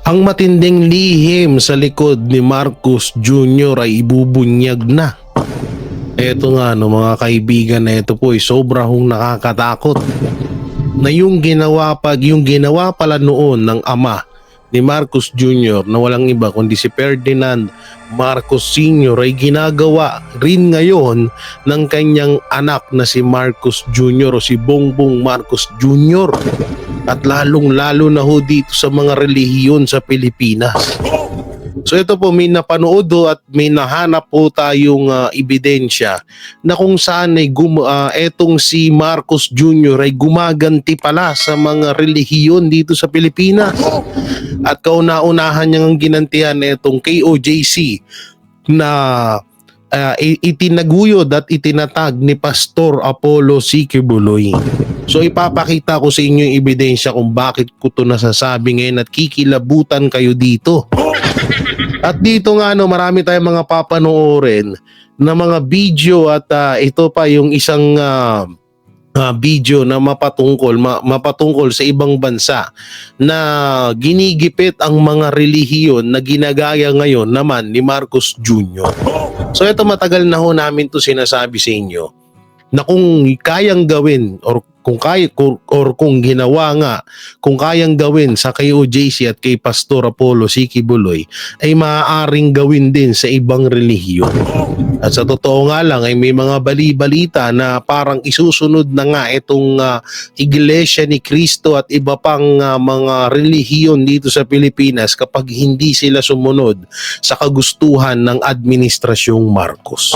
Ang matinding lihim sa likod ni Marcos Jr. ay ibubunyag na. Eto nga no mga kaibigan, na ito po ay sobra hong nakakatakot. Na yung ginawa pala noon ng ama ni Marcos Jr. na walang iba kundi si Ferdinand Marcos Sr. ay ginagawa rin ngayon ng kanyang anak na si Marcos Jr. o si Bongbong Marcos Jr. At lalong-lalo na ho dito sa mga relihiyon sa Pilipinas. So ito po, may napanood at may nahanap po tayong ebidensya na kung saan ay etong si Marcos Jr. ay gumaganti pala sa mga relihiyon dito sa Pilipinas. At kauna-unahan niyang ginantihan itong KOJC na itinaguyod at itinatag ni Pastor Apollo C. Quiboloy. So ipapakita ko sa inyo yung ebidensya kung bakit ko ito nasasabi ngayon at kikilabutan kayo dito. At dito nga marami tayong mga papanoorin na mga video at ito pa yung isang video na mapatungkol sa ibang bansa na ginigipit ang mga relihiyon na ginagaya ngayon naman ni Marcos Jr. So ito, matagal na ho namin to sinasabi sa inyo na kung kayang gawin kung ginawa nga, kung kayang gawin sa KOJC at kay Pastor Apollo C. Quiboloy ay maaaring gawin din sa ibang relihiyon. At sa totoo nga lang ay may mga bali-balita na parang isusunod na nga itong Iglesia ni Cristo at iba pang mga relihiyon dito sa Pilipinas kapag hindi sila sumunod sa kagustuhan ng Administrasyong Marcos.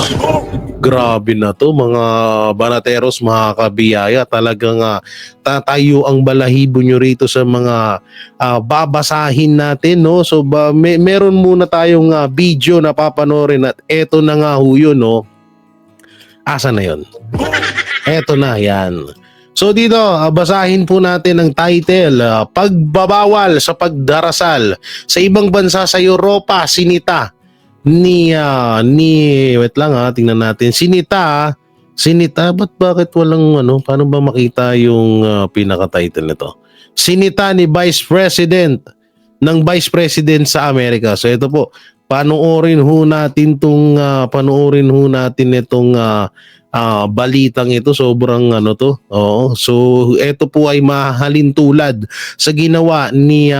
Grabe na to mga banateros, mga kabiyaya, talagang tatayo ang balahibo nyo rito sa mga babasahin natin, no? So meron muna tayong video na papanorin at eto na nga ho yun, no? Asa na yun? Eto na, yan. So dito, basahin po natin ang title, Pagbabawal sa pagdarasal sa ibang bansa sa Europa, sinita ni wait lang tingnan natin. Sinita, bakit walang paano ba makita yung pinaka-title nito? Sinita ni Vice President sa Amerika. So ito po, panoorin ho natin itong balitang ito. Sobrang to. Oo. So ito po ay mahalin tulad sa ginawa ni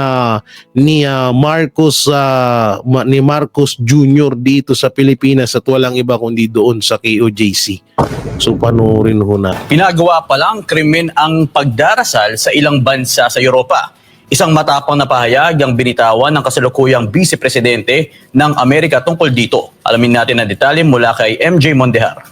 Marcos Jr. dito sa Pilipinas at walang iba kundi doon sa KOJC. So panoorin ho na. Pinagawa palang krimen ang pagdarasal sa ilang bansa sa Europa. Isang matapang na pahayag ang binitawan ng kasalukuyang Vice Presidente ng Amerika tungkol dito. Alamin natin ang detalye mula kay MJ Mondejar.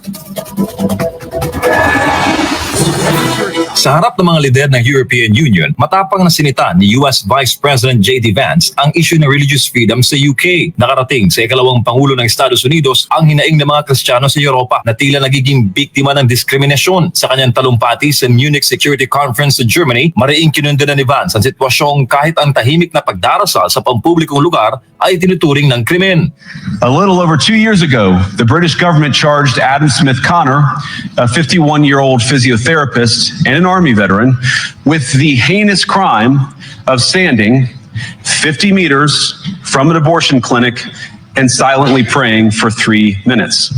Sa harap ng mga lider ng European Union, matapang na sinita ni US Vice President J.D. Vance ang issue ng religious freedom sa UK. Nakarating sa ikalawang Pangulo ng Estados Unidos ang hinaing ng mga Kristiyano sa Europa na tila nagiging biktima ng diskriminasyon. Sa kanyang talumpati sa Munich Security Conference sa Germany, mariing kinundena ni Vance ang sitwasyong kahit ang tahimik na pagdarasal sa pampublikong lugar ay tinuturing ng krimen. A little over 2 years ago, the British government charged Adam Smith Connor, a 51-year-old physiotherapist and an Army veteran, with the heinous crime of standing 50 meters from an abortion clinic and silently praying for 3 minutes.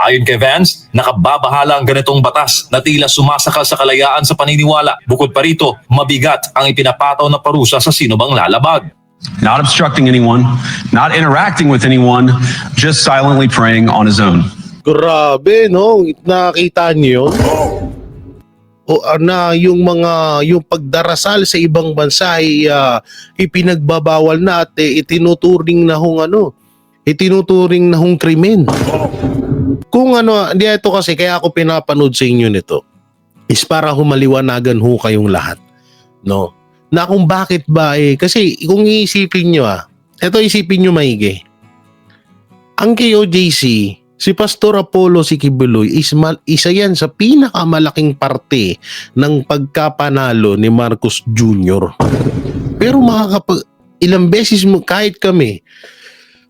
Ayon kay Vance, nakababahala ang ganitong batas na tila sumasakal sa kalayaan sa paniniwala. Bukod pa rito, mabigat ang ipinapataw na parusa sa sino bang lalabag. Not obstructing anyone, not interacting with anyone, just silently praying on his own. Grabe, no? Nakita niyo yun? Na yung pagdarasal sa ibang bansa ay ipinagbabawal na at itinuturing na hong krimen. Kung ito kasi kaya ako pinapanood sa inyo nito is para humaliwanagan ho kayong lahat, no? Na kung bakit ba kasi kung iisipin nyo isipin nyo maigi. Ang KOJC, si Pastor Apollo C. Quiboloy isa yan sa pinakamalaking parte ng pagkapanalo ni Marcos Jr. Pero ilang beses kahit kami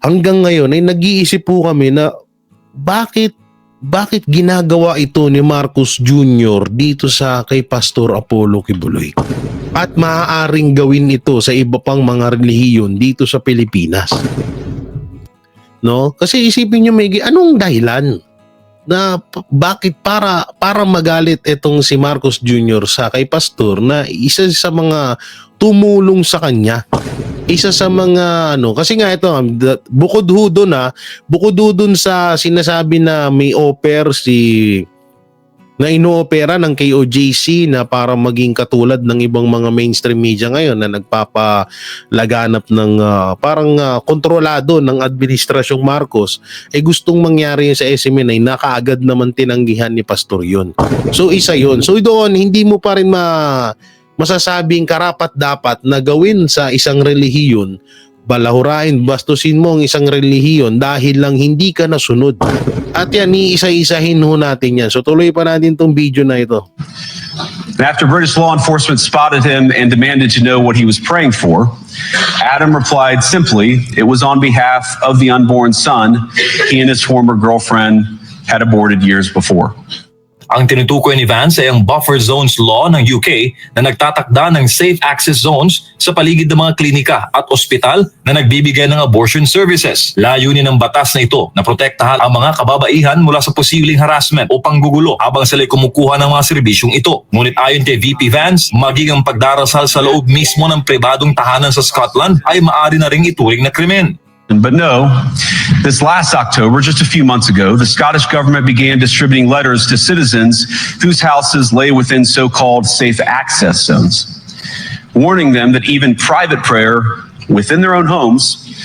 hanggang ngayon ay nag-iisip po kami na bakit bakit ginagawa ito ni Marcos Jr. dito sa kay Pastor Apollo Kibuloy? At maaaring gawin ito sa iba pang mga relihiyon dito sa Pilipinas. No? Kasi isipin niyo, Megi, anong dahilan na bakit para magalit itong si Marcos Jr. sa kay Pastor na isa sa mga tumulong sa kanya? Isa sa mga kasi nga ito, bukod ho doon sa sinasabi na may offer na inoopera ng KOJC na para maging katulad ng ibang mga mainstream media ngayon na nagpapalaganap ng parang kontrolado ng Administrasyong Marcos, gustong mangyari yun sa SMNI na kaagad naman tinanggihan ni Pastor yun. So isa yun. So doon, hindi mo pa rin masasabing karapat-dapat na gawin sa isang relihiyon, balahurain, bastusin mo ang isang relihiyon dahil lang hindi ka nasunod. At yan, iisa-isahin ho natin yan. So tuloy pa natin tong video na ito. After British law enforcement spotted him and demanded to know what he was praying for, Adam replied simply, it was on behalf of the unborn son he and his former girlfriend had aborted years before. Ang tinutukoy ni Vance ay ang buffer zones law ng UK na nagtatakda ng safe access zones sa paligid ng mga klinika at ospital na nagbibigay ng abortion services. Layunin ng batas na ito na protektahan ang mga kababaihan mula sa posibleng harassment o panggugulo habang sila'y kumukuha ng mga serbisyong ito. Ngunit ayon kay VP Vance, maging ang pagdarasal sa loob mismo ng pribadong tahanan sa Scotland ay maaari na ring ituring na krimen. But no, this last October, just a few months ago, the Scottish government began distributing letters to citizens whose houses lay within so-called safe access zones, warning them that even private prayer within their own homes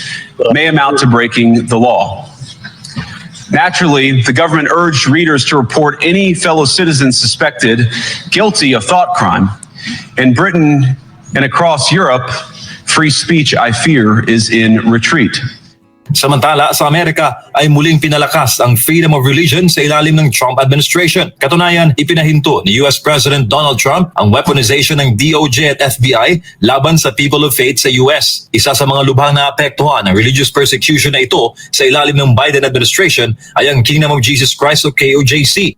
may amount to breaking the law. Naturally, the government urged readers to report any fellow citizens suspected guilty of thought crime. In Britain and across Europe, free speech, I fear, is in retreat. Samantala, sa Amerika ay muling pinalakas ang freedom of religion sa ilalim ng Trump administration. Katunayan, ipinahinto ni US President Donald Trump ang weaponization ng DOJ at FBI laban sa people of faith sa US. Isa sa mga lubhang naapektuhan ng religious persecution na ito sa ilalim ng Biden administration ay ang Kingdom of Jesus Christ o KOJC.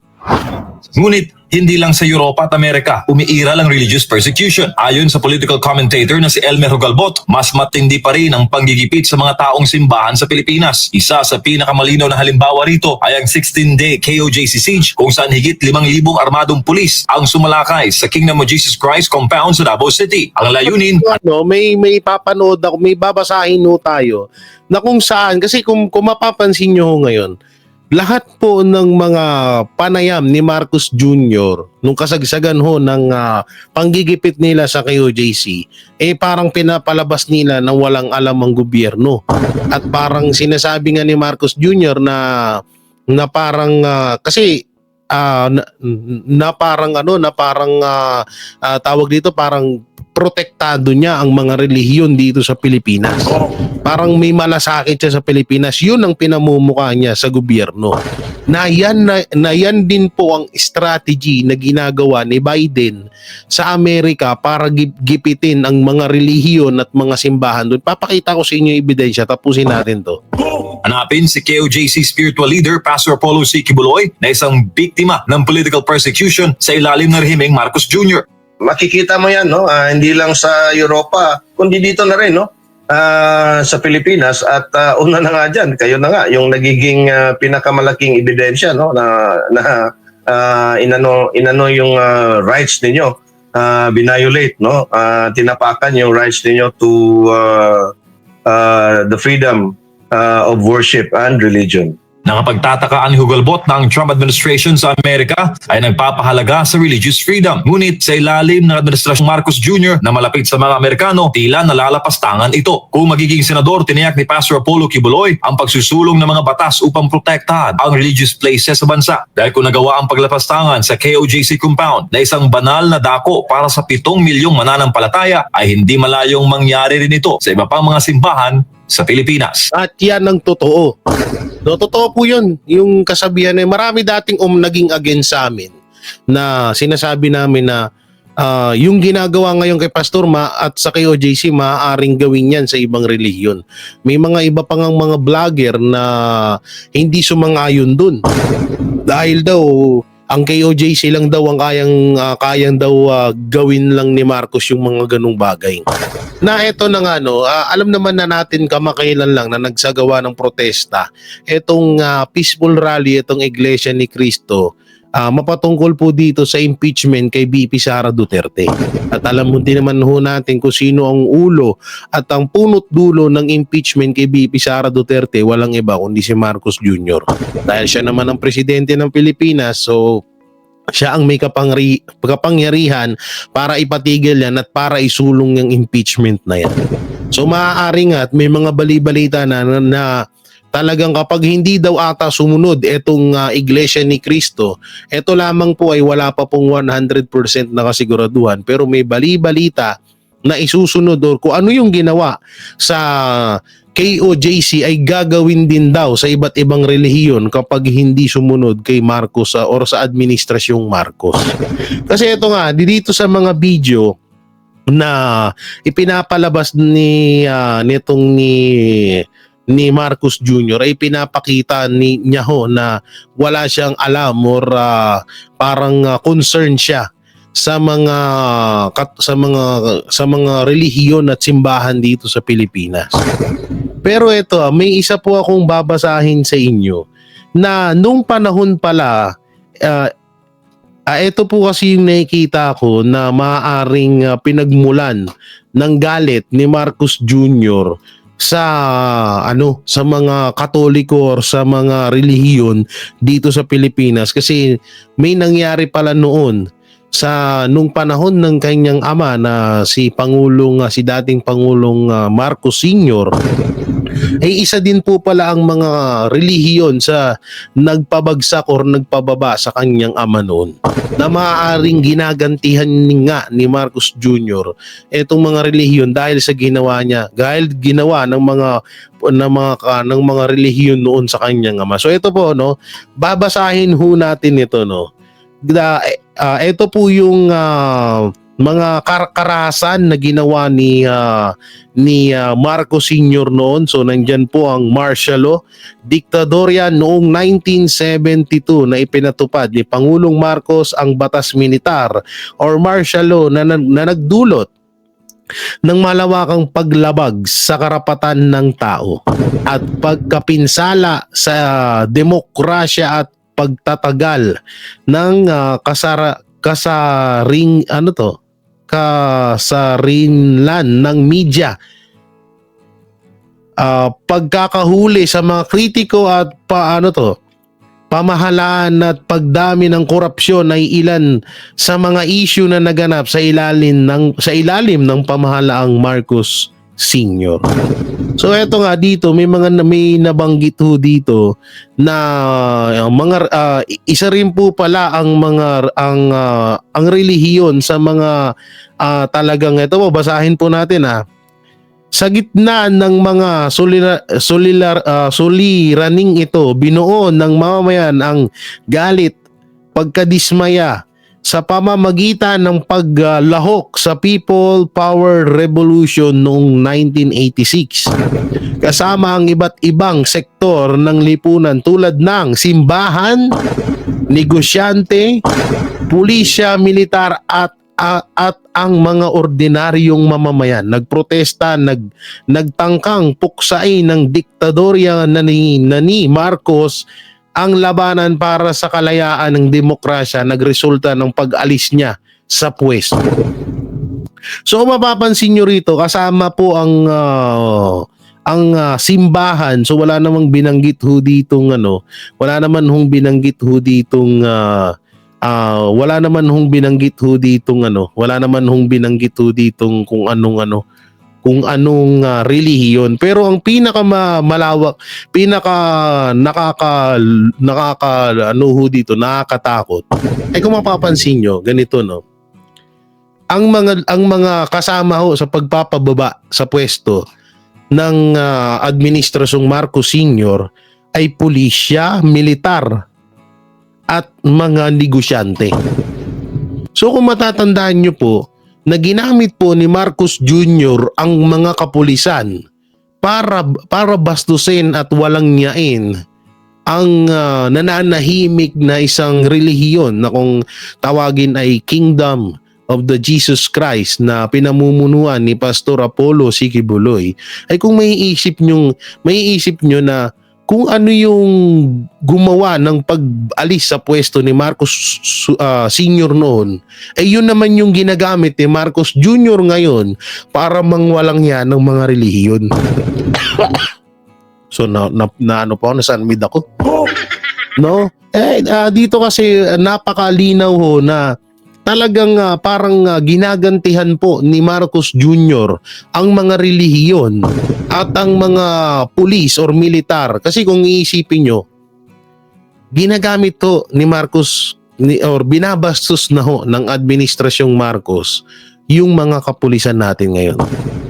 Ngunit hindi lang sa Europa at Amerika umiiral ang religious persecution. Ayon sa political commentator na si Elmer Hugalbot, mas matindi pa rin ang panggigipit sa mga taong simbahan sa Pilipinas. Isa sa pinakamalinaw na halimbawa rito ay ang 16-day KOJC siege kung saan higit 5,000 armadong pulis ang sumalakay sa Kingdom of Jesus Christ compound sa Davao City. Ang layunin may papanood ako, may babasahin ho tayo na kung saan, kasi kung mapapansin nyo ngayon, lahat po ng mga panayam ni Marcos Jr. nung kasagsagan ho ng panggigipit nila sa KOJC, parang pinapalabas nila na walang alam ang gobyerno. At parang sinasabi nga ni Marcos Jr. na parang kasi tawag dito, parang protektado niya ang mga relihiyon dito sa Pilipinas. Parang may malasakit siya sa Pilipinas. Yun ang pinamumukha niya sa gobyerno. Na yan din po ang strategy na ginagawa ni Biden sa Amerika para gipitin ang mga relihiyon at mga simbahan doon. Papakita ko sa inyo yung ebidensya. Tapusin natin to. Hanapin si KOJC spiritual leader Pastor Apollo C. Kibuloy na isang biktima ng political persecution sa ilalim ng rehimeng Marcos Jr. Makikita mo yan, no? Hindi lang sa Europa, kundi dito na rin, no? Sa Pilipinas. At una na nga dyan, kayo na nga, yung nagiging pinakamalaking ebidensya, no? Na inano yung rights ninyo, binayolate, no? Tinapakan yung rights ninyo to the freedom of worship and religion. Nakapagtataka ang Hugalbot ng Trump administration sa Amerika ay nagpapahalaga sa religious freedom. Ngunit sa ilalim ng Administrasyong Marcos Jr. na malapit sa mga Amerikano, tila nalalapastangan ito. Kung magiging senador, tiniyak ni Pastor Apollo Kibuloy ang pagsusulong ng mga batas upang protektahan ang religious places sa bansa. Dahil kung nagawa ang paglapastangan sa KOJC compound na isang banal na dako para sa 7 milyong mananampalataya, ay hindi malayong mangyari rin ito sa iba pang mga simbahan sa Pilipinas. At yan ang totoo. No, totoo po yun. Yung kasabihan marami dating naging against sa amin na sinasabi namin na yung ginagawa ngayon kay Pastor at sa kay OJC, maaaring gawin yan sa ibang relihiyon. May mga iba pang mga vlogger na hindi sumang-ayon dun. Dahil daw, ang kay OJC lang daw ang kayang daw gawin lang ni Marcos yung mga ganung bagay. Na eto na nga alam naman na natin kamakailan lang na nagsagawa ng protesta etong peaceful rally, etong Iglesia ni Cristo, mapatungkol po dito sa impeachment kay VP Sara Duterte. At alam mo din naman ho natin kung sino ang ulo at ang punot dulo ng impeachment kay VP Sara Duterte, walang iba kundi si Marcos Jr. Dahil siya naman ang presidente ng Pilipinas, so siya ang may kapangyarihan para ipatigil yan at para isulong yung impeachment na yan. So maaari nga at may mga bali-balita na talagang kapag hindi daw ata sumunod etong Iglesia ni Cristo, eto lamang po ay wala pa pong 100% na kasiguraduhan, pero may bali-balita na isusunod or kung ano yung ginawa sa KOJC ay gagawin din daw sa iba't ibang relihiyon kapag hindi sumunod kay Marcos or sa administrasyong Marcos. Kasi ito nga, dito sa mga video na ipinapalabas nitong ni Marcos Jr. ay pinapakita niya ho na wala siyang alam or parang concern siya sa mga relihiyon at simbahan dito sa Pilipinas. Pero ito, may isa po akong babasahin sa inyo na nung panahon pala, ito po kasi yung nakikita ko na maaaring pinagmulan ng galit ni Marcos Jr. sa mga Katoliko or sa mga relihiyon dito sa Pilipinas, kasi may nangyari pala noon nung panahon ng kanyang ama na si dating Pangulong Marcos Sr. ay isa din po pala ang mga relihiyon sa nagpabagsak or nagpababa sa kanyang ama noon, na maaaring ginagantihan nga ni Marcos Jr. etong mga relihiyon dahil sa ginawa ng mga relihiyon noon sa kanyang ama. So ito po babasahin ho natin ito ito po yung mga karahasan na ginawa ni Marcos Sr. noon. So nandyan po ang martial law, diktadorya noong 1972 na ipinatupad ni Pangulong Marcos ang batas militar or martial law na nagdulot ng malawakang paglabag sa karapatan ng tao at pagkapinsala sa demokrasya at pagtatagal ng kasarinlan ng media, pagkakahuli sa mga kritiko at pamahalaan at pagdami ng korupsyon ay ilan sa mga issue na naganap sa ilalim ng pamahalaang Marcos Sr. So eto nga dito, may nabanggit ho dito na isa rin po pala ang relihiyon sa mga talagang ito po, basahin po natin Sa gitna ng mga suliraning ito, binuo ng mamamayan ang galit, pagkadismaya sa pamamagitan ng paglahok sa People Power Revolution noong 1986. Kasama ang iba't ibang sektor ng lipunan tulad ng simbahan, negosyante, pulisya, militar at ang mga ordinaryong mamamayan. Nagprotesta, nagtangkang puksain ng diktadorya na ni Marcos ang labanan para sa kalayaan ng demokrasya, nagresulta ng pag-alis niya sa pwesto. So mapapansin nyo rito, kasama po ang simbahan. So wala namang binanggit ho ditong wala naman hong binanggit ho ditong kung anong relihiyon. Pero ang pinakamalawak, nakakatakot ay kung mapapansin nyo, ganito ang mga kasama ho sa pagpapababa sa pwesto ng administrasyong Marcos Sr. ay pulisya, militar at mga negosyante. So kung matatandaan nyo po, na ginamit po ni Marcos Jr. ang mga kapulisan para bastusin at walang niyain ang nananahimik na isang relihiyon na kung tawagin ay Kingdom of the Jesus Christ na pinamumunuan ni Pastor Apollo C. Quiboloy, ay kung maiisip nyo na kung ano yung gumawa ng pag-alis sa pwesto ni Marcos Sr. noon, ay yun naman yung ginagamit ni Marcos Jr. ngayon para mangwalang yan ng mga relihiyon. So ano po, nasanmid ako. No? Dito kasi napakalinaw ho na talagang parang ginagantihan po ni Marcos Jr. ang mga relihiyon at ang mga pulis or militar. Kasi kung iisipin nyo, ginagamit to ni Marcos or binabastos na ho ng administrasyong Marcos yung mga kapulisan natin ngayon.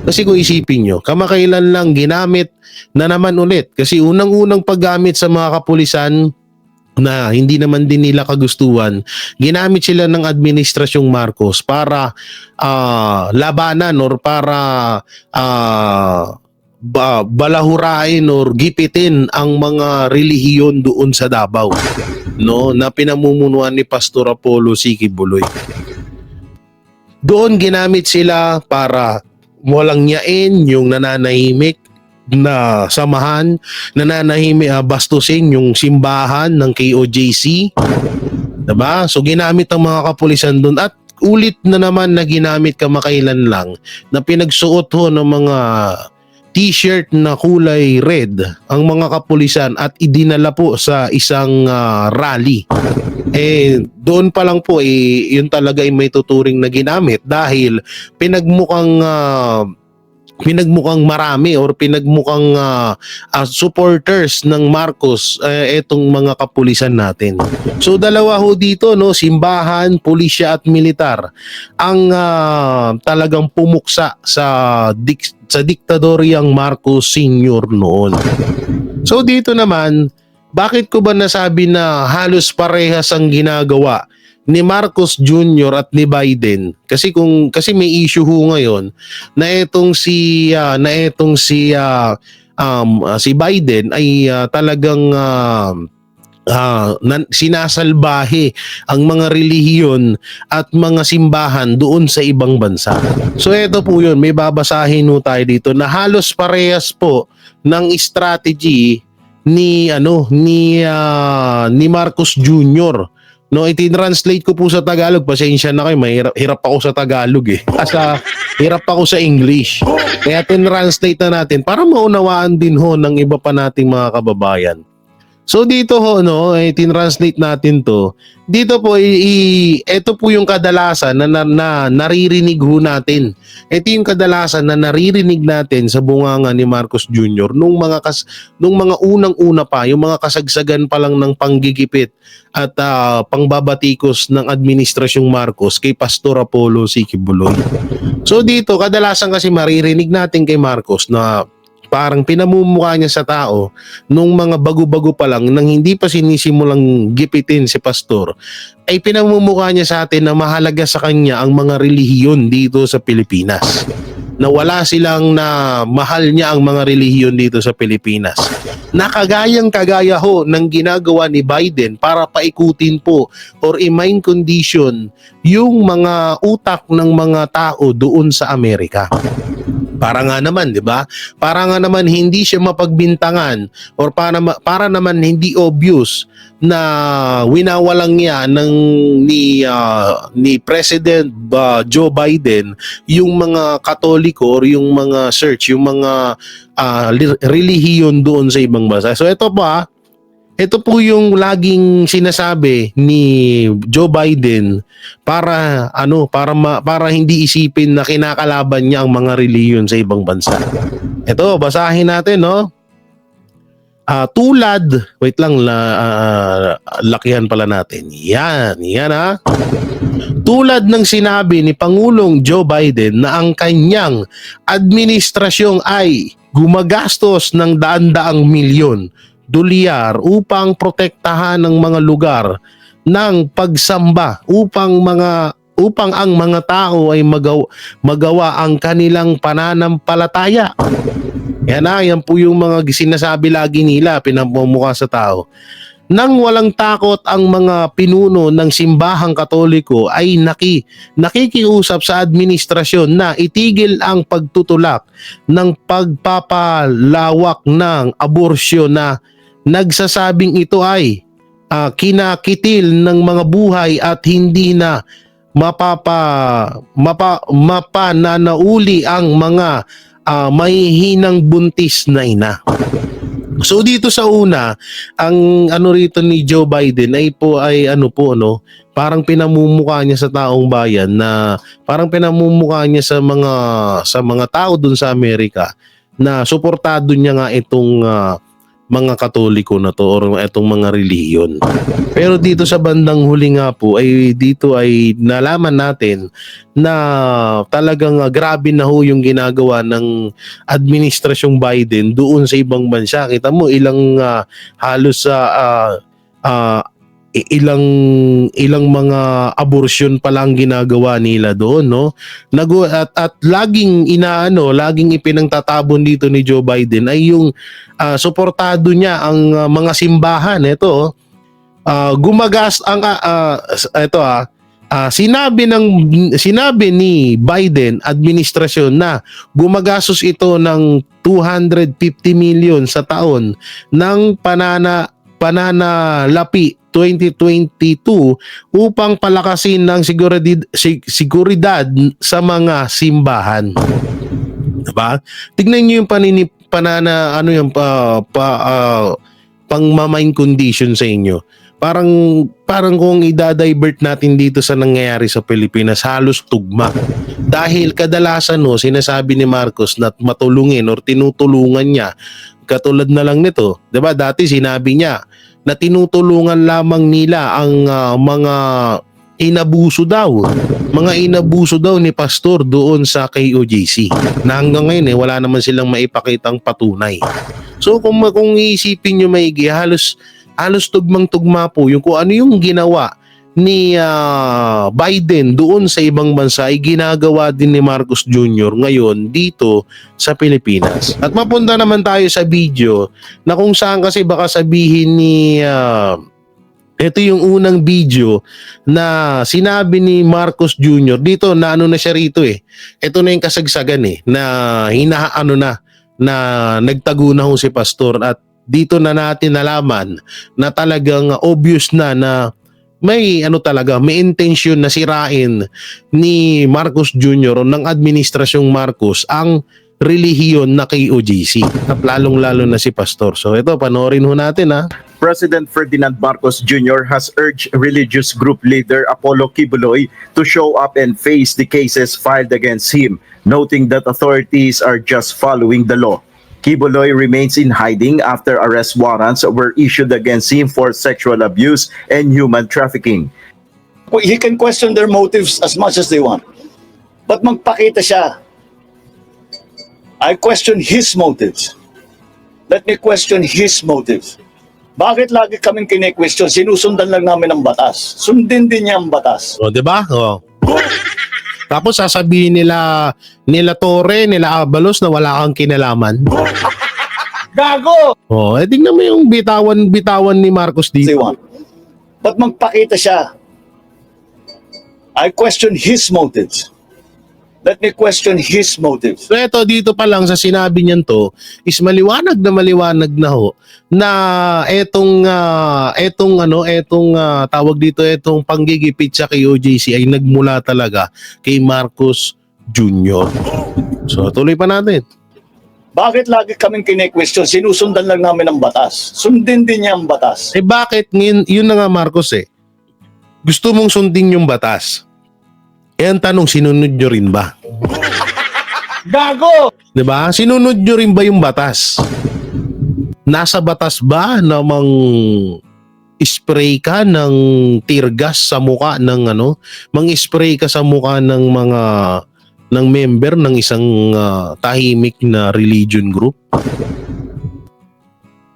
Kasi kung isipin nyo, kamakailan lang ginamit na naman ulit. Kasi unang-unang paggamit sa mga kapulisan na hindi naman din nila kagustuhan, ginamit sila ng administrasyong Marcos para labanan or para balahurain or gipitin ang mga relihiyon doon sa Davao, no, na pinamumunuan ni Pastor Apollo C. Quiboloy. Doon ginamit sila para walang nyain yung nananahimik na samahan, nananahimik bastusin yung simbahan ng KOJC, diba? So ginamit ang mga kapulisan doon at ulit na naman na ginamit kamakailan lang na pinagsuot ho ng mga t-shirt na kulay red ang mga kapulisan at idinala po sa isang rally. Doon pa lang po yun talaga ay may tuturing na ginamit dahil pinagmukhang marami or pinagmukhang supporters ng Marcos etong mga kapulisan natin. So dalawa ho dito, no, simbahan, pulisya at militar ang talagang pumuksa sa diktadoryang Marcos Sr. noon. So dito naman, bakit ko ba nasabi na halos parehas ang ginagawa ni Marcos Jr. at ni Biden? Kasi may issue ho ngayon na si Biden ay talagang sinasalbahe ang mga relihiyon at mga simbahan doon sa ibang bansa. So ito po yun, may babasahin ho tayo dito na halos parehas po ng strategy ni Marcos Jr. No, itinranslate ko po sa Tagalog. Pasensya na kayo, hirap ako sa Tagalog eh. Hirap ako sa English. Kaya tinranslate na natin para maunawaan din ho ng iba pa nating mga kababayan. So dito ho, no, tinranslate natin to. Dito po, ito po yung kadalasan na naririnig ho natin. Ito yung kadalasan na naririnig natin sa bunganga ni Marcos Jr. nung mga unang-una pa, yung mga kasagsagan pa lang ng panggigipit at pangbabatikos ng administrasyong Marcos kay Pastor Apollo C. Quiboloy. So dito, kadalasan kasi maririnig natin kay Marcos na parang pinamumukha niya sa tao nung mga bago-bago pa lang nang hindi pa sinisimulang gipitin si pastor, ay pinamumukha niya sa atin na mahalaga sa kanya ang mga relihiyon dito sa Pilipinas. Na wala silang na mahal niya ang mga relihiyon dito sa Pilipinas. Nakagayang-kagaya ho ng ginagawa ni Biden para paikutin po or i-mind condition yung mga utak ng mga tao doon sa Amerika. Para nga naman, 'di ba? Para nga naman hindi siya mapagbintangan or para naman hindi obvious na winawalang niya ni President Joe Biden yung mga Katoliko or yung mga church, yung mga relihiyon doon sa ibang bansa. So ito po yung laging sinasabi ni Joe Biden para hindi isipin na kinakalaban niya ang mga relihiyon sa ibang bansa. Ito, basahin natin, no? Wait lang, lakihan pala natin. Yan ha. Tulad ng sinabi ni Pangulong Joe Biden na ang kanyang administrasyong ay gumagastos ng daan-daang milyon dolyar upang protektahan ng mga lugar ng pagsamba, upang upang ang mga tao ay magawa ang kanilang pananampalataya. Yan po yung mga sinasabi lagi nila, pinamumukha sa tao. Nang walang takot ang mga pinuno ng simbahang Katoliko ay nakikiusap sa administrasyon na itigil ang pagtutulak ng pagpapalawak ng aborsyon na nagsasabing ito ay kinakitil ng mga buhay at hindi na mapananauli ang mga mahihinang buntis na ina. So dito sa una, ang ano rito ni Joe Biden ay parang pinamumukha niya sa taong bayan, na parang pinamumukha niya sa mga tao dun sa Amerika na suportado niya nga itong mga Katoliko na to or itong mga relihiyon. Pero dito sa bandang huli nga po ay dito ay nalaman natin na talagang grabe na ho yung ginagawa ng administrasyong Biden doon sa ibang bansa. Kita mo halos ilang mga abortion pa lang ginagawa nila doon, no? At laging ipinangtatabon dito ni Joe Biden ay yung suportado niya ang mga simbahan. Ito sinabi ni Biden administrasyon na gumagastos ito ng 250 million sa taon ng pananalapi 2022 upang palakasin ng seguridad sa mga simbahan. Diba? Tignan niyo yung pang-mind condition sa inyo. Parang kung idadivert natin dito sa nangyayari sa Pilipinas, halos tugma. Dahil kadalasan sinasabi ni Marcos na matulungin or tinutulungan niya. Katulad na lang nito, 'di ba? Dati sinabi niya na tinutulungan lamang nila ang mga inabuso daw ni pastor doon sa KOJC. Na hanggang ngayon wala naman silang maipakitang patunay. So kung iisipin niyo maigi, halos tugmang-tugma po yung kung ano yung ginawa ni Biden doon sa ibang bansa ay ginagawa din ni Marcos Jr. ngayon dito sa Pilipinas. At mapunta naman tayo sa video na kung saan kasi baka sabihin ni ito yung unang video na sinabi ni Marcos Jr. dito na na siya rito Ito na yung kasagsagan na na nagtago na ho si pastor, at dito na natin nalaman na talagang obvious na may may intensyon na sirain ni Marcos Jr. o ng administrasyong Marcos ang relihiyon na KOJC, at lalong-lalo na si pastor. So ito, panoorin ho natin President Ferdinand Marcos Jr. has urged religious group leader Apollo Kibuloy to show up and face the cases filed against him, noting that authorities are just following the law. Kibuloy remains in hiding after arrest warrants were issued against him for sexual abuse and human trafficking. He can question their motives as much as they want. But magpakita siya. I question his motives. Let me question his motives. Bakit lagi kaming kine-question? Sinusundan lang namin ang batas. Sundin din niya ang batas. O, di ba? Tapos sasabihin nila Torre, nila Abalos na wala kang kinalaman. Gago! Tingnan mo yung bitawan ni Marcos dito. They want. But magpakita siya. I question his motives. Let me question his motives. So ito, dito pa lang sa sinabi niyan to is maliwanag na ho na etong tawag dito, etong panggigipit sa KOJC ay nagmula talaga kay Marcos Jr. So tuloy pa natin. Bakit lagi kaming kine-question? Sinusundan lang namin ang batas. Sundin din niya ang batas. Bakit? Yun na nga, Marcos Gusto mong sundin yung batas. Ang tanong, sinunod nyo rin ba? Gago! Diba? Sinunod nyo rin ba yung batas? Nasa batas ba na spray ka ng tear gas sa mukha ng mang-spray ka sa mukha ng member ng isang tahimik na religion group?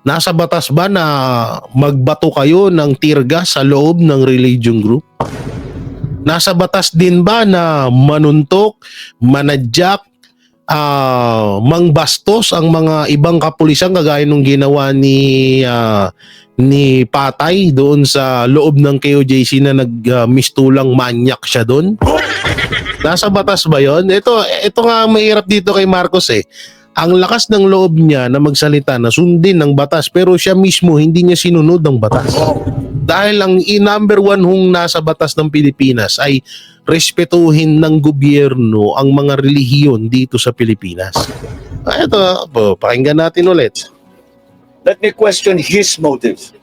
Nasa batas ba na magbato kayo ng tear gas sa loob ng religion group? Nasa batas din ba na manuntok, manadyak, mangbastos ang mga ibang kapulisan kagaya nung ginawa ni Patay doon sa loob ng KOJC na nagmistulang manyak siya doon? Nasa batas ba yon? Ito nga mahirap dito kay Marcos eh. Ang lakas ng loob niya na magsalita na sundin ng batas pero siya mismo hindi niya sinunod ang batas. Dahil ang number one hong nasa batas ng Pilipinas ay respetuhin ng gobyerno ang mga relihiyon dito sa Pilipinas. Ito, pakinggan natin ulit. Let me question his motives.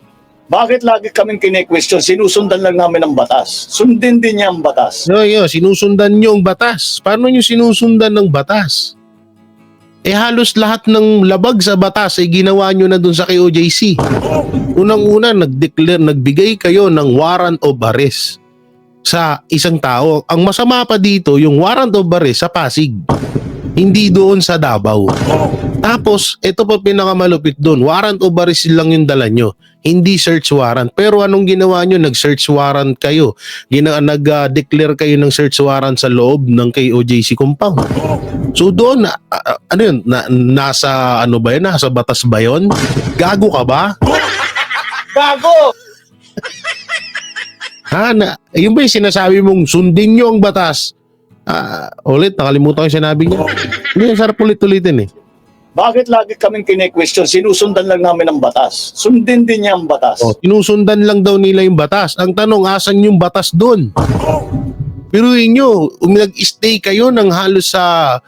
Bakit lagi kaming kine-question? Sinusundan lang namin ang batas. Sundin din niya ang batas. Sinusundan niyo ang batas. Paano niyo sinusundan ng batas? Halos lahat ng labag sa batas ay ginawa nyo na dun sa KOJC. Unang-una, nagbigay kayo ng warrant of arrest sa isang tao. Ang masama pa dito, yung warrant of arrest sa Pasig. Hindi doon sa Davao. Tapos, ito pa pinakamalupit doon. Warrant of arrest lang yung dala nyo. Hindi search warrant. Pero anong ginawa nyo? Nag-search warrant kayo. Nag-declare kayo ng search warrant sa loob ng KOJC compound. So doon, ano yun? Nasa ano ba yun? Nasa batas ba yun? Gago ka ba? Gago! Yun ba yung sinasabi mong sundin nyo ang batas? Ulit, nakalimutan ko yung sinabi niya. Hindi, sarap ulit-ulitin eh. Bakit lagi kaming kine-question? Sinusundan lang namin ang batas. Sundin din niya ang batas. Sinusundan lang daw nila yung batas. Ang tanong, asan yung batas doon? Pero inyo, nag-stay kayo ng halos sa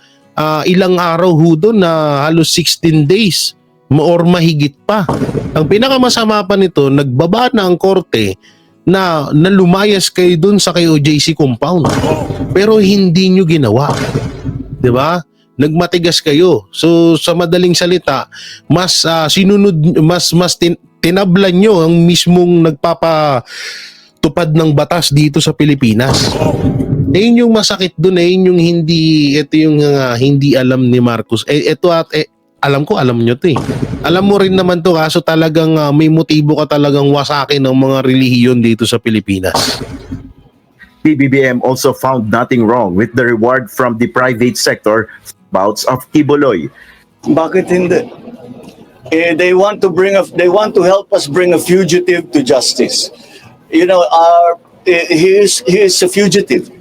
ilang araw ho doon na halos 16 days or mahigit pa. Ang pinakamasama pa nito, nagbaba na ang korte na lumayas kayo doon sa KOJC compound. Pero hindi nyo ginawa. 'Di ba? Nagmatigas kayo. So sa madaling salita, mas tinablan nyo ang mismong nagpapatupad ng batas dito sa Pilipinas. Yun yung masakit doon, yun yung hindi alam ni Marcos. Alam ko, alam nyo to eh. Alam mo rin naman to, kaso talagang may motibo ka talagang wasakin ng mga relihiyon dito sa Pilipinas. PBBM also found nothing wrong with the reward from the private sector bouts of Kibuloy. Bakit hindi? They want to help us bring a fugitive to justice. You know, he is a fugitive.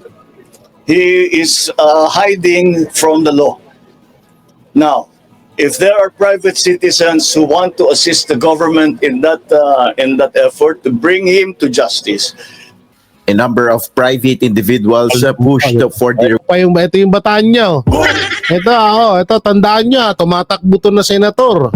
He is hiding from the law. Now, if there are private citizens who want to assist the government in that effort to bring him to justice, A number of private individuals pushed for the Ito yung bataan niya. Ito, tandaan niya, tumatakbo to na senator.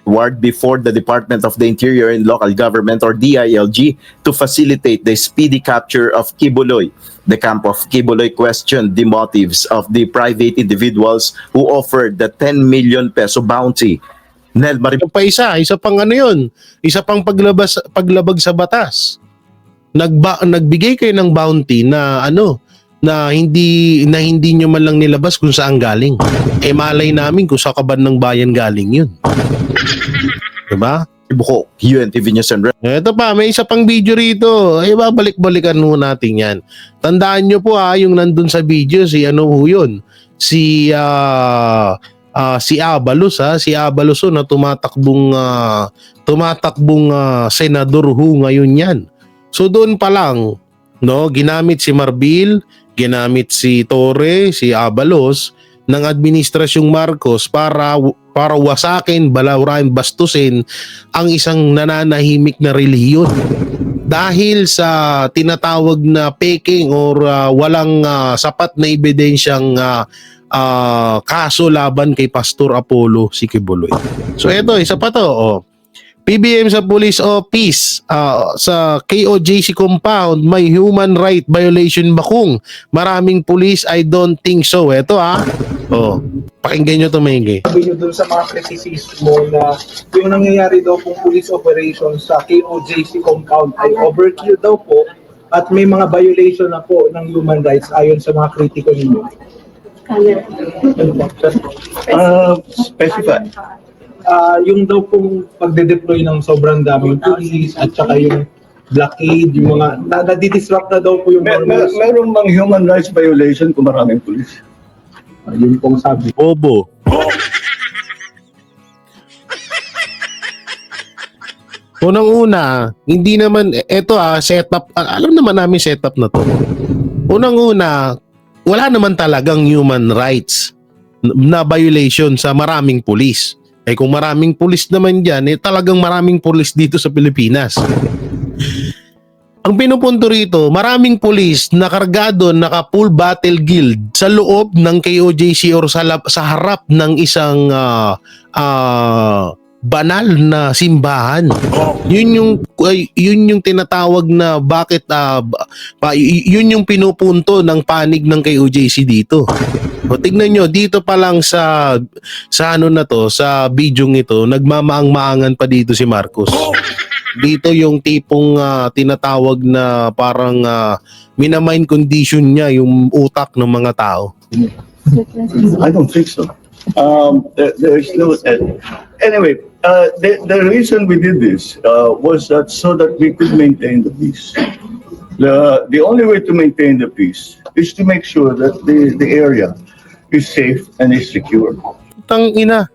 reward before the Department of the Interior and Local Government or DILG to facilitate the speedy capture of Kibuloy. The camp of Kibuloy questioned the motives of the private individuals who offered the 10 million peso bounty. Nel Yung pa isa pang ano yun, isa pang paglabag sa batas. Nagbigay kayo ng bounty na na hindi nyo man lang nilabas kung saan galing. Malay namin kung sa kaban ng bayan galing yun. Diba? Buko, UNTV News and Ito pa, may isa pang video rito. Babalik-balikan mo natin yan. Tandaan nyo po yung nandun sa video, si yun? Si Abalos si Abalos na tumatakbong senador ngayon yan. So doon pa lang, ginamit si Marbil, ginamit si Torre, si Abalos ng administrasyong Marcos para wasakin, balawrain, bastusin ang isang nananahimik na relihiyon. Dahil sa tinatawag na peking or walang sapat na ebidensyang kaso laban kay Pastor Apollo Sikibuloy. So ito, isa pa to. PBM sa Police Office sa KOJC compound, may human right violation ba kung maraming police? I don't think so. Ito pakinggan nyo ito, Maigi. Sabi nyo dun sa mga kritisismo na yung nangyayari daw pong police operations sa KOJC compound ay overkill daw po at may mga violation na po ng human rights ayon sa mga kritiko ninyo. Specify. Yung daw pong pagde-deploy ng sobrang daming police at saka yung blockade, yung mga nadidisrupt na daw po yung normal. Meron bang human rights violation kung maraming pulis? Yun pong sabi. Bobo. Unang-una, hindi naman, setup, alam naman namin setup na to. Unang-una, wala naman talagang human rights na violation sa maraming pulis. Eh kung maraming pulis naman dyan, talagang maraming pulis dito sa Pilipinas. Ang pinupunto rito, maraming pulis na kargado, naka full battle guild sa loob ng KOJC or sa harap ng isang banal na simbahan. Yun yung tinatawag na bakit yun yung pinupunto ng panig ng KOJC dito. O tignan nyo, dito pa lang sa ano na to, sa video ito, nagmamaang-maangan pa dito si Marcos. Dito yung tipong tinatawag na parang minamind condition niya yung utak ng mga tao. I don't think so. There's no. Anyway, the reason we did this was that so that we could maintain the peace. The only way to maintain the peace is to make sure that the area is safe and is secure. Tang ina.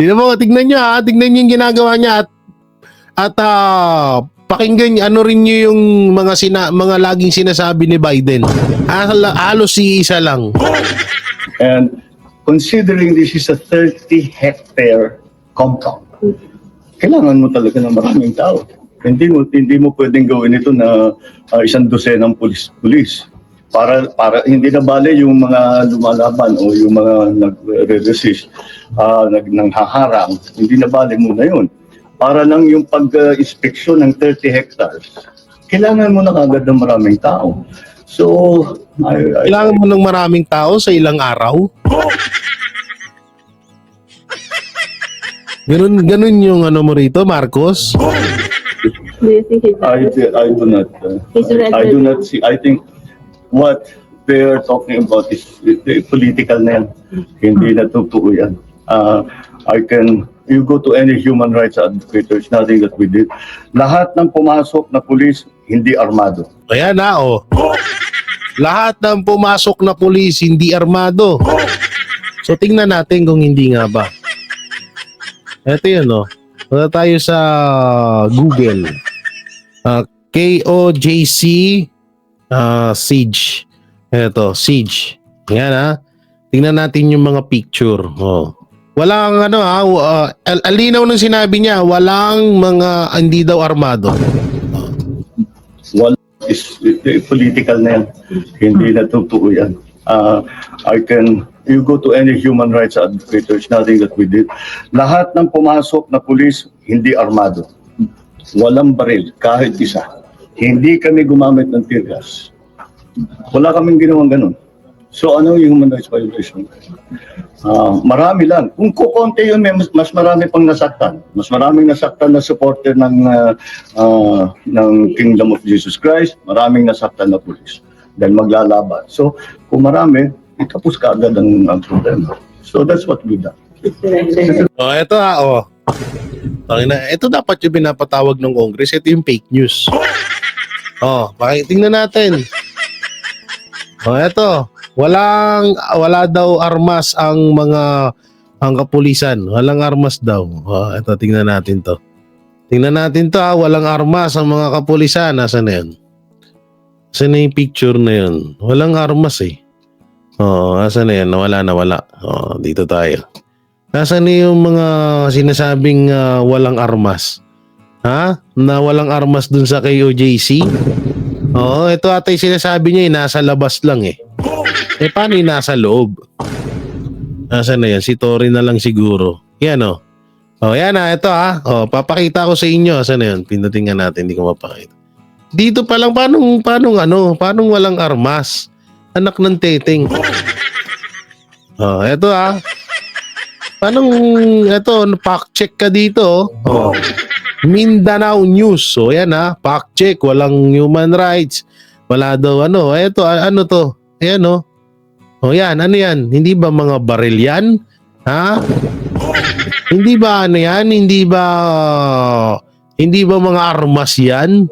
Tignan nyo tignan nyo yung ginagawa niya at pakinggan ano rin nyo yung mga laging sinasabi ni Biden. Halos si isa lang. And considering this is a 30-hectare compound, kailangan mo talaga ng maraming tao. Hindi mo pwedeng gawin ito na isang dosenang pulis. Para hindi na bale yung mga lumalaban o yung mga nagre-resist, nanghaharang, hindi na bale muna yun. Para lang yung pag-inspeksyon ng 30 hectares, kailangan mo na kagad ng maraming tao. So, kailangan mo ng maraming tao sa ilang araw? Ganun yung ano mo rito, Marcos? Do you think I do not see. I think what they're talking about is political na yan. Hindi na totoo yan. You go to any human rights advocate, there's nothing that we did. Lahat ng pumasok na pulis, hindi armado. Ayan na, lahat ng pumasok na pulis, hindi armado. So, tingnan natin kung hindi nga ba. Ito yun, Punta tayo sa Google. KOJC Siege. Ito, Siege. Yan, tingnan natin yung mga picture. Walang alinaw ng sinabi niya, walang mga hindi daw armado. Is political na yan. Hindi na totoo yan. You go to any human rights advocate, there's nothing that we did. Lahat ng pumasok na pulis, hindi armado. Walang baril, kahit isa. Hindi kami gumamit ng tear gas. Wala kaming ginawang ganun. So ano yung human rights violation? Marami lang. Kung kukonti yun, mas marami pang nasaktan. Mas maraming nasaktan na supporter ng Kingdom of Jesus Christ. Maraming nasaktan na pulis. Dahil maglalaban. So kung marami, itapos ka agad ang problema. So that's what we done. Ito ito dapat yung pinapatawag ng Congress. Ito yung fake news. Tingnan natin. Ito. Wala daw armas ang kapulisan. Walang armas daw. Ito, tingnan natin to. Walang armas ang mga kapulisan. Nasaan na yun? Nasaan na yung picture na yun? Walang armas nasaan na yan? Nawala. Dito tayo. Nasaan na yung mga sinasabing walang armas? Na walang armas dun sa KOJC? Ito ata yung sinasabi niya nasa labas lang paano yung nasa loob? Nasaan na yan? Si Tory na lang siguro. Yan yan ito papakita ko sa inyo. Nasaan na yan? Pindutin nga natin, hindi ko mapakita. Dito pa lang, paano walang armas? Anak ng teteng. Ito fact check ka dito. Mindanao News. So yan fact check, walang human rights. Wala daw Ito, ano to? Ayan yan, ano yan? Hindi ba mga baril yan? Hindi ba yan? Hindi ba mga armas yan?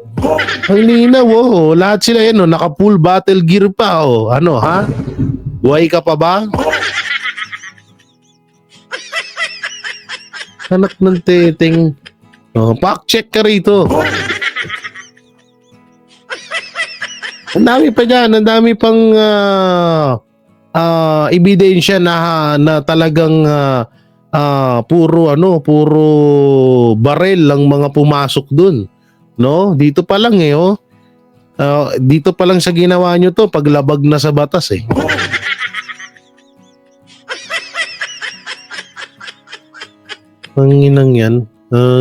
Ang linaw, oh. Lahat sila yan, oh. Naka full battle gear pa, oh. Ano, ha? Buhay ka pa ba? Anak ng teteng. Oh, fact check ka rito. Ang dami pa dyan. Ang dami pang ebidensya na talagang puro barel lang mga pumasok dun. No? Dito pa lang oh. Dito pa lang sa ginawa nyo to, paglabag na sa batas eh. Ang inang yan.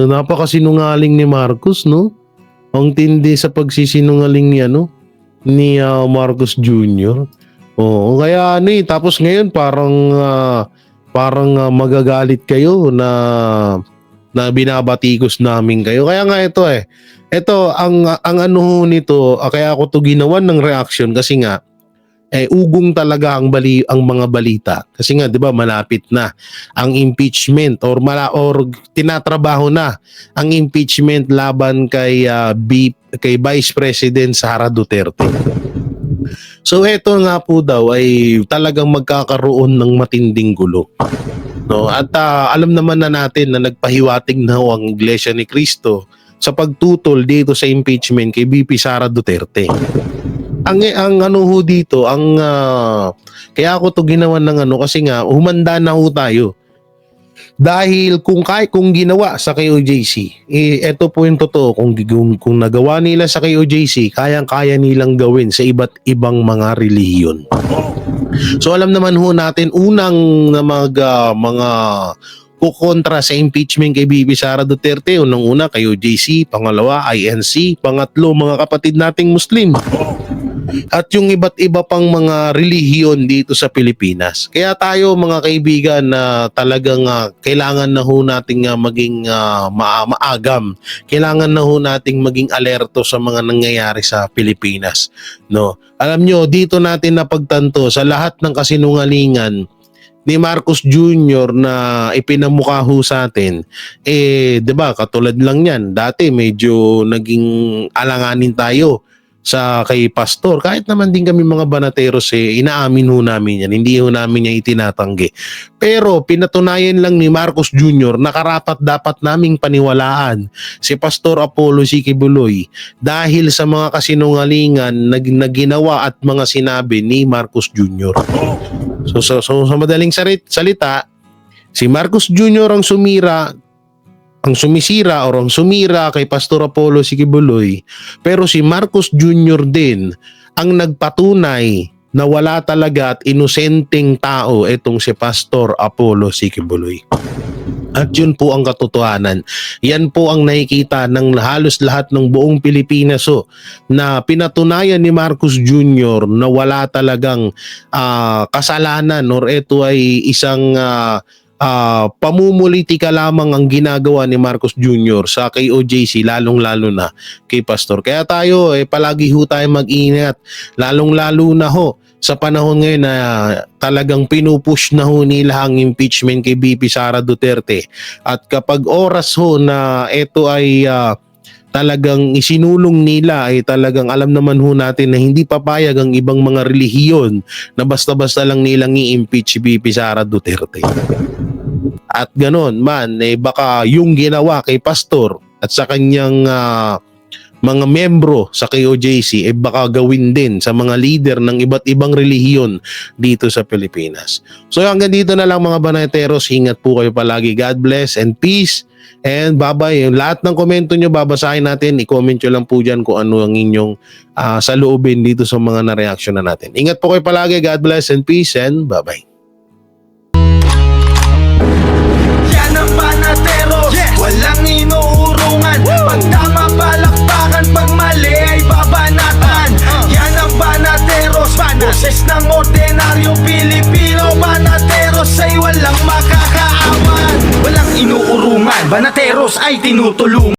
Napakasinungaling ni Marcos, no? Ang tindi sa pagsisinungaling niya, no? Ni Marcos Jr. Oo, kaya tapos ngayon parang magagalit kayo na binabatikos namin kayo. Kaya nga ito ito ang ano nito, kaya ako to ginawan ng reaction kasi nga ugong talaga ang mga balita. Kasi nga 'di ba malapit na ang impeachment or tinatrabaho na ang impeachment laban kay Vice President Sara Duterte. So eto nga po daw ay talagang magkakaroon ng matinding gulo. No? At alam naman na natin na nagpahiwatig na ang Iglesia ni Cristo sa pagtutol dito sa impeachment kay VP Sara Duterte. Ang ano ho dito, kaya ako to ginawan ng kasi nga humanda na ho tayo. Dahil kung ginawa sa KOJC, ito po yung totoo, kung nagawa nila sa KOJC, kayang-kaya nilang gawin sa iba't ibang mga relihiyon. So alam naman ho natin, unang mga kukontra sa impeachment kay VP Sara Duterte, unang-una KOJC, pangalawa INC, pangatlo mga kapatid nating Muslim. At yung iba't iba pang mga relihiyon dito sa Pilipinas. Kaya tayo mga kaibigan na talagang kailangan na ho nating maging maagam. Kailangan na ho nating maging alerto sa mga nangyayari sa Pilipinas. No? Alam nyo, dito natin napagtanto sa lahat ng kasinungalingan ni Marcos Jr. na ipinamukha ho sa atin, 'di ba? Katulad lang 'yan. Dati medyo naging alanganin tayo sa kay pastor. Kahit naman din kami mga banateros inaamin ho namin yan. Hindi ho namin niya itinatanggi. Pero pinatunayan lang ni Marcos Jr. na karapat dapat naming paniwalaan si Pastor Apollo C. Quiboloy dahil sa mga kasinungalingan na ginawa at mga sinabi ni Marcos Jr. So sa madaling salita, si Marcos Jr. ang sumira kay Pastor Apollo C. Quiboloy, pero si Marcos Jr. din ang nagpatunay na wala talaga at inosenteng tao itong si Pastor Apollo C. Quiboloy. At yun po ang katotohanan. Yan po ang nakikita ng halos lahat ng buong Pilipinas na pinatunayan ni Marcos Jr. na wala talagang kasalanan or ito ay isang pamumulitika lamang ang ginagawa ni Marcos Jr. sa KOJC, lalong-lalo na kay Pastor. Kaya tayo, palagi ho tayo mag-ingat, lalong-lalo na ho sa panahon ngayon na talagang pinupush na ho nila ang impeachment kay VP Sara Duterte. At kapag oras ho na ito ay talagang isinulong nila, ay talagang alam naman ho natin na hindi papayag ang ibang mga relihiyon na basta-basta lang nilang i-impeach VP Sara Duterte. At ganon man, baka yung ginawa kay Pastor at sa kanyang mga membro sa KOJC baka gawin din sa mga leader ng iba't ibang relihiyon dito sa Pilipinas. So hanggang dito na lang mga banateros, ingat po kayo palagi. God bless and peace and bye-bye. Lahat ng komento nyo babasahin natin, i-comment nyo lang po dyan kung ano ang inyong saloobin dito sa mga na-reaction na natin. Ingat po kayo palagi. God bless and peace and bye-bye. Yan ang banateros, walang inuurungan. Pag tama palakpakan, pag mali ay babanatan. Yan ang banateros, boses ng ordinaryong Pilipino. Banateros ay walang makakaawan, walang inuurungan. Banateros ay tinutulungan.